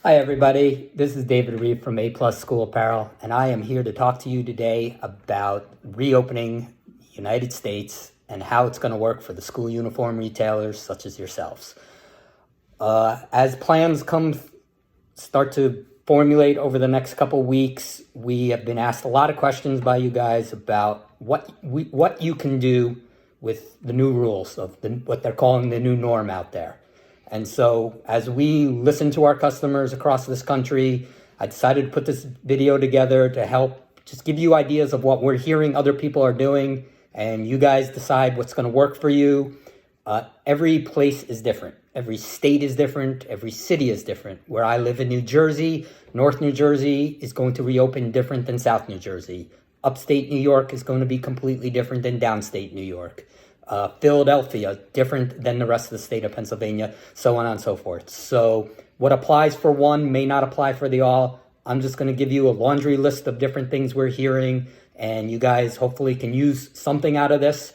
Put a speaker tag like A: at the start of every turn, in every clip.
A: Hi, everybody. This is David Reif from A Plus School Apparel, and I am here to talk to you today about reopening the United States and how it's going to work for the school uniform retailers such as yourselves. As plans start to formulate over the next couple weeks, we have been asked a lot of questions by you guys about what you can do with the new rules of what they're calling the new norm out there. And so as we listen to our customers across this country, I decided to put this video together to help just give you ideas of what we're hearing other people are doing, and you guys decide what's going to work for you. Every place is different. Every state is different. Every city is different. Where I live in New Jersey, North New Jersey is going to reopen different than South New Jersey. Upstate New York is going to be completely different than downstate New York. Philadelphia, different than the rest of the state of Pennsylvania, so on and so forth. So what applies for one may not apply for the all. I'm just going to give you a laundry list of different things we're hearing, and you guys hopefully can use something out of this,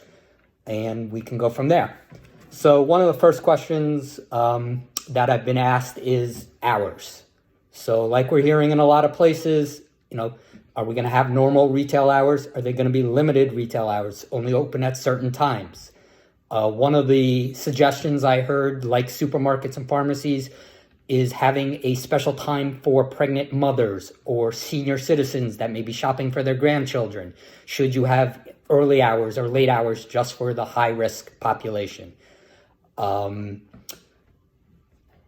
A: and we can go from there. So one of the first questions that I've been asked is hours. So like we're hearing in a lot of places, are we going to have normal retail hours? Are they going to be limited retail hours, only open at certain times? One of the suggestions I heard, like supermarkets and pharmacies, is having a special time for pregnant mothers or senior citizens that may be shopping for their grandchildren. Should you have early hours or late hours just for the high-risk population?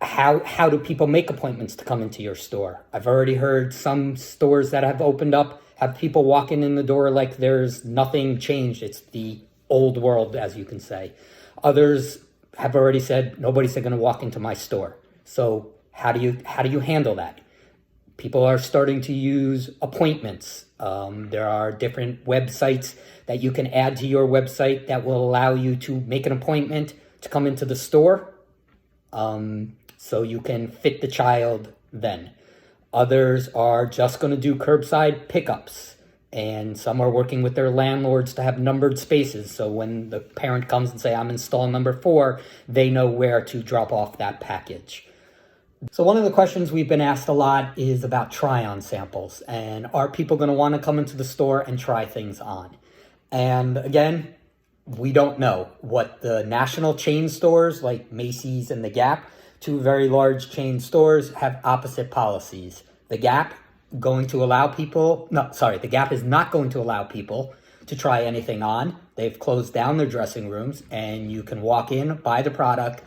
A: How do people make appointments to come into your store? I've already heard some stores that have opened up have people walking in the door like there's nothing changed. It's the old world, as you can say. Others have already said nobody's going to walk into my store. So how do you handle that? People are starting to use appointments. There are different websites that you can add to your website that will allow you to make an appointment to come into the store. So you can fit the child then. Others are just going to do curbside pickups, and some are working with their landlords to have numbered spaces. So when the parent comes and say, I'm in stall number 4, they know where to drop off that package. So one of the questions we've been asked a lot is about try-on samples, and are people going to want to come into the store and try things on? And again, we don't know what the national chain stores like Macy's and the Gap, two very large chain stores, have opposite policies. The Gap is not going to allow people to try anything on. They've closed down their dressing rooms, and you can walk in, buy the product,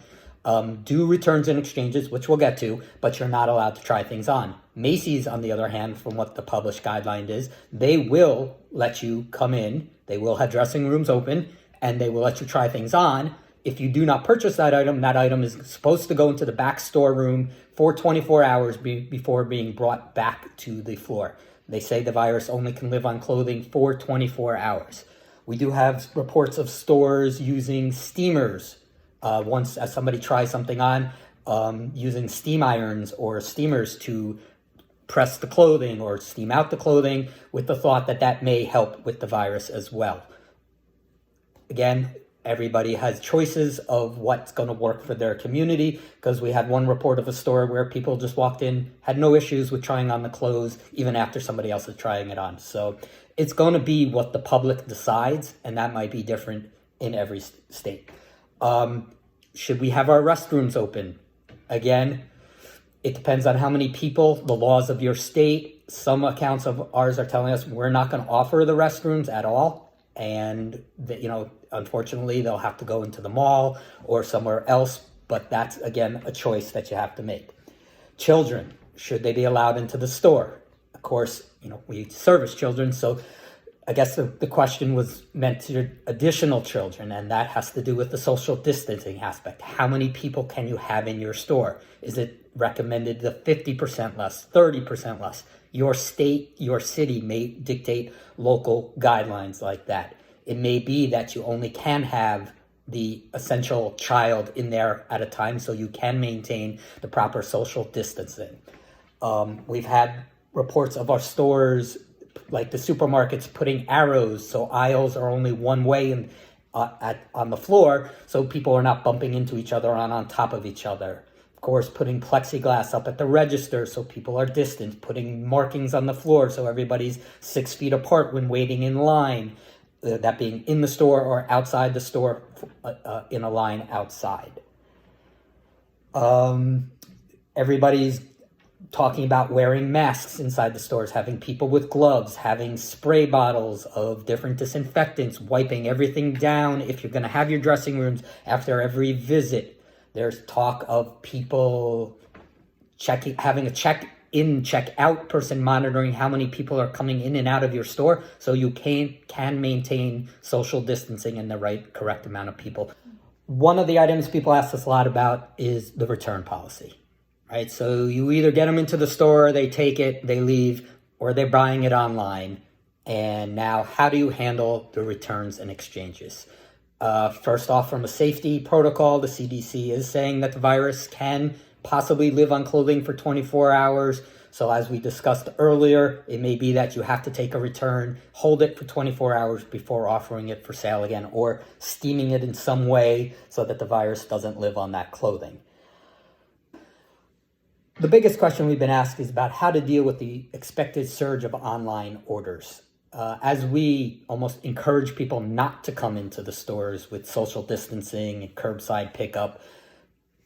A: do returns and exchanges, which we'll get to, but you're not allowed to try things on. Macy's, on the other hand, from what the published guideline is, they will let you come in, they will have dressing rooms open, and they will let you try things on. If you do not purchase that item is supposed to go into the back storeroom for 24 hours before being brought back to the floor. They say the virus only can live on clothing for 24 hours. We do have reports of stores using steamers. Once as somebody tries something on, using steam irons or steamers to press the clothing or steam out the clothing with the thought that may help with the virus as well. Again, everybody has choices of what's going to work for their community, because we had one report of a store where people just walked in, had no issues with trying on the clothes, even after somebody else is trying it on. So it's going to be what the public decides, and that might be different in every state. Should we have our restrooms open? Again, it depends on how many people, the laws of your state. Some accounts of ours are telling us we're not going to offer the restrooms at all. And, unfortunately, they'll have to go into the mall or somewhere else. But that's, again, a choice that you have to make. Children, should they be allowed into the store? Of course, we service children. So I guess the question was meant to additional children, and that has to do with the social distancing aspect. How many people can you have in your store? Is it recommended the 50% less, 30% less? Your state, your city may dictate local guidelines like that. It may be that you only can have the essential child in there at a time, so you can maintain the proper social distancing. We've had reports of our stores, like the supermarkets, putting arrows so aisles are only one way on the floor, so people are not bumping into each other on top of each other. course, putting plexiglass up at the register so people are distant, putting markings on the floor so everybody's 6 feet apart when waiting in line, that being in the store or outside the store in a line outside. Everybody's talking about wearing masks inside the stores, having people with gloves, having spray bottles of different disinfectants, wiping everything down if you're going to have your dressing rooms after every visit. There's talk of people having a check-in, check-out person monitoring how many people are coming in and out of your store so you can maintain social distancing and the correct amount of people. One of the items people ask us a lot about is the return policy. Right, so you either get them into the store, they take it, they leave, or they're buying it online. And now, how do you handle the returns and exchanges? First off, from a safety protocol, the CDC is saying that the virus can possibly live on clothing for 24 hours. So as we discussed earlier, it may be that you have to take a return, hold it for 24 hours before offering it for sale again, or steaming it in some way so that the virus doesn't live on that clothing. The biggest question we've been asked is about how to deal with the expected surge of online orders. As we almost encourage people not to come into the stores with social distancing and curbside pickup,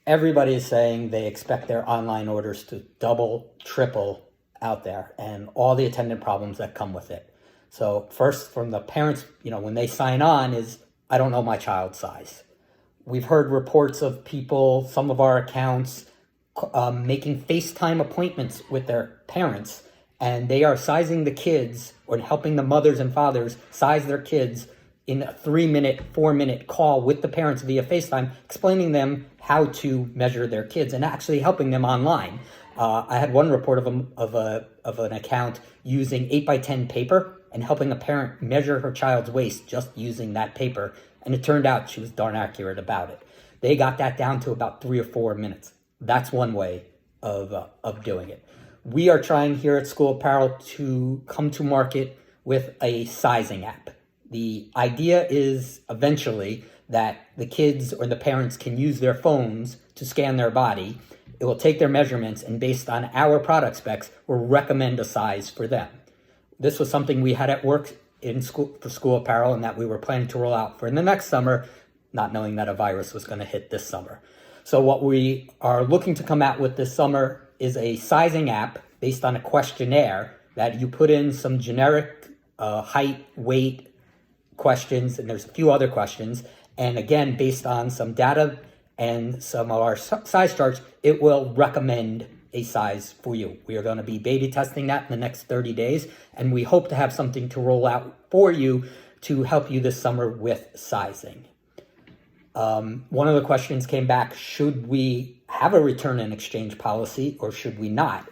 A: everybody is saying they expect their online orders to double, triple out there, and all the attendant problems that come with it. So first, from the parents, when they sign on is, I don't know my child's size. We've heard reports of people, some of our accounts, making FaceTime appointments with their parents, and they are sizing the kids or helping the mothers and fathers size their kids in a 3-minute, 4-minute call with the parents via FaceTime, explaining them how to measure their kids and actually helping them online. I had one report of an account using 8x10 paper and helping a parent measure her child's waist just using that paper, and it turned out she was darn accurate about it. They got that down to about 3 or 4 minutes. That's one way of doing it. We are trying here at School Apparel to come to market with a sizing app. The idea is eventually that the kids or the parents can use their phones to scan their body. It will take their measurements, and based on our product specs, will recommend a size for them. This was something we had at work for School Apparel, and that we were planning to roll out for in the next summer, not knowing that a virus was going to hit this summer. So what we are looking to come out with this summer is a sizing app based on a questionnaire that you put in some generic height, weight questions, and there's a few other questions. And again, based on some data and some of our size charts, it will recommend a size for you. We are going to be beta testing that in the next 30 days, and we hope to have something to roll out for you to help you this summer with sizing. One of the questions came back, should we have a return and exchange policy or should we not?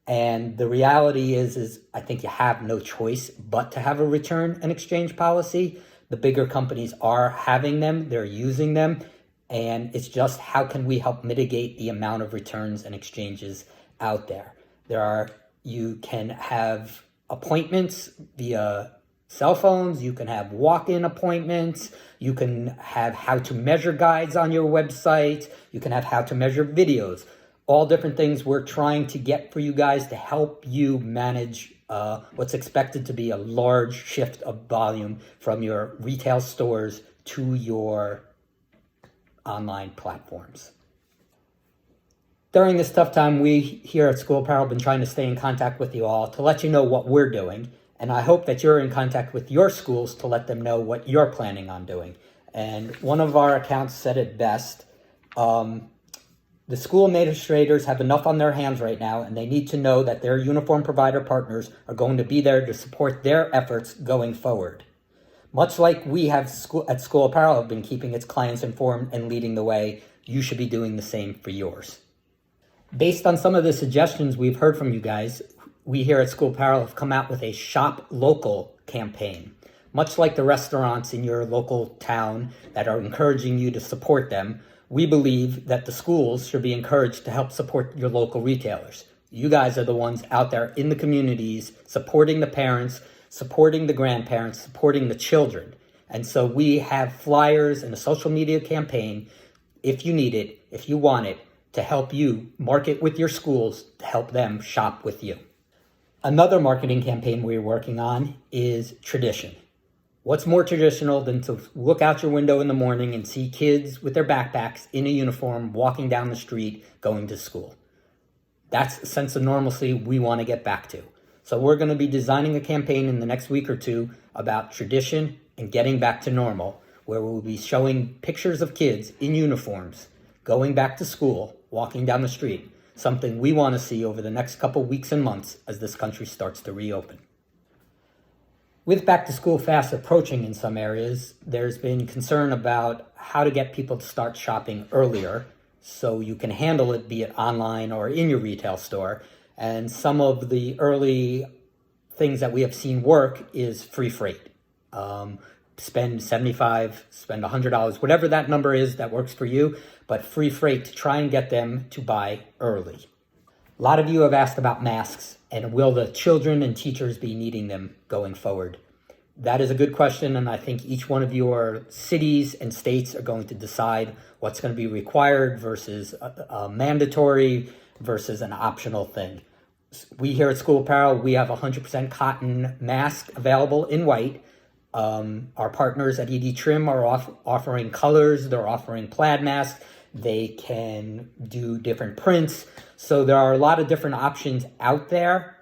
A: And the reality is I think you have no choice but to have a return and exchange policy. The bigger companies are having them, they're using them, and it's just how can we help mitigate the amount of returns and exchanges out there. You can have appointments via cell phones, you can have walk-in appointments, you can have how to measure guides on your website, you can have how to measure videos, all different things we're trying to get for you guys to help you manage what's expected to be a large shift of volume from your retail stores to your online platforms. During this tough time, we here at School Apparel have been trying to stay in contact with you all to let you know what we're doing. And I hope that you're in contact with your schools to let them know what you're planning on doing. And one of our accounts said it best. The school administrators have enough on their hands right now, and they need to know that their uniform provider partners are going to be there to support their efforts going forward. Much like we have at School Apparel have been keeping its clients informed and leading the way, you should be doing the same for yours. Based on some of the suggestions we've heard from you guys, we here at School Apparel have come out with a Shop Local campaign. Much like the restaurants in your local town that are encouraging you to support them, we believe that the schools should be encouraged to help support your local retailers. You guys are the ones out there in the communities supporting the parents, supporting the grandparents, supporting the children. And so we have flyers and a social media campaign, if you need it, if you want it, to help you market with your schools to help them shop with you. Another marketing campaign we're working on is tradition. What's more traditional than to look out your window in the morning and see kids with their backpacks in a uniform walking down the street going to school? That's a sense of normalcy we want to get back to. So we're going to be designing a campaign in the next week or two about tradition and getting back to normal, where we'll be showing pictures of kids in uniforms going back to school, walking down the street, something we want to see over the next couple weeks and months as this country starts to reopen. With back to school fast approaching in some areas, there's been concern about how to get people to start shopping earlier so you can handle it, be it online or in your retail store. And some of the early things that we have seen work is free freight. Spend $75, spend $100, whatever that number is that works for you, but free freight to try and get them to buy early. A lot of you have asked about masks and will the children and teachers be needing them going forward? That is a good question, and I think each one of your cities and states are going to decide what's going to be required versus mandatory versus an optional thing. We here at School Apparel, we have 100% cotton mask available in white. Our partners at ED Trim are offering colors. They're offering plaid masks. They can do different prints. So there are a lot of different options out there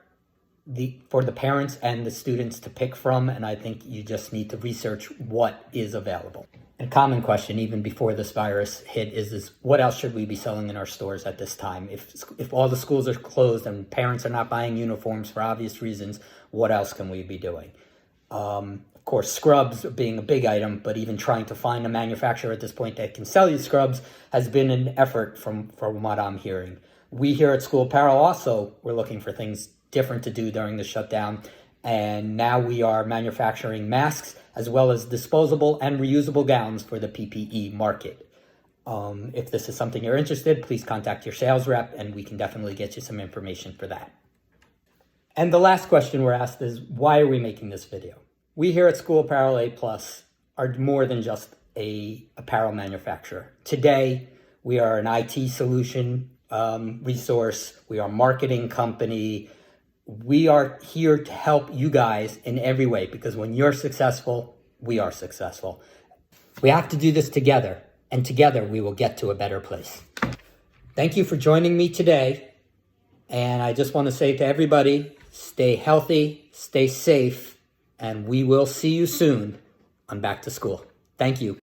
A: for the parents and the students to pick from. And I think you just need to research what is available. A common question, even before this virus hit, is what else should we be selling in our stores at this time? If all the schools are closed and parents are not buying uniforms for obvious reasons, what else can we be doing? Of course, scrubs being a big item, but even trying to find a manufacturer at this point that can sell you scrubs has been an effort from what I'm hearing. We here at School Apparel also were looking for things different to do during the shutdown, and now we are manufacturing masks as well as disposable and reusable gowns for the PPE market. If this is something you're interested, please contact your sales rep and we can definitely get you some information for that. And the last question we're asked is, why are we making this video? We here at School Apparel A+ are more than just a apparel manufacturer. Today, we are an IT solution resource. We are a marketing company. We are here to help you guys in every way, because when you're successful, we are successful. We have to do this together, and together we will get to a better place. Thank you for joining me today. And I just want to say to everybody, stay healthy, stay safe, and we will see you soon on Back to School. Thank you.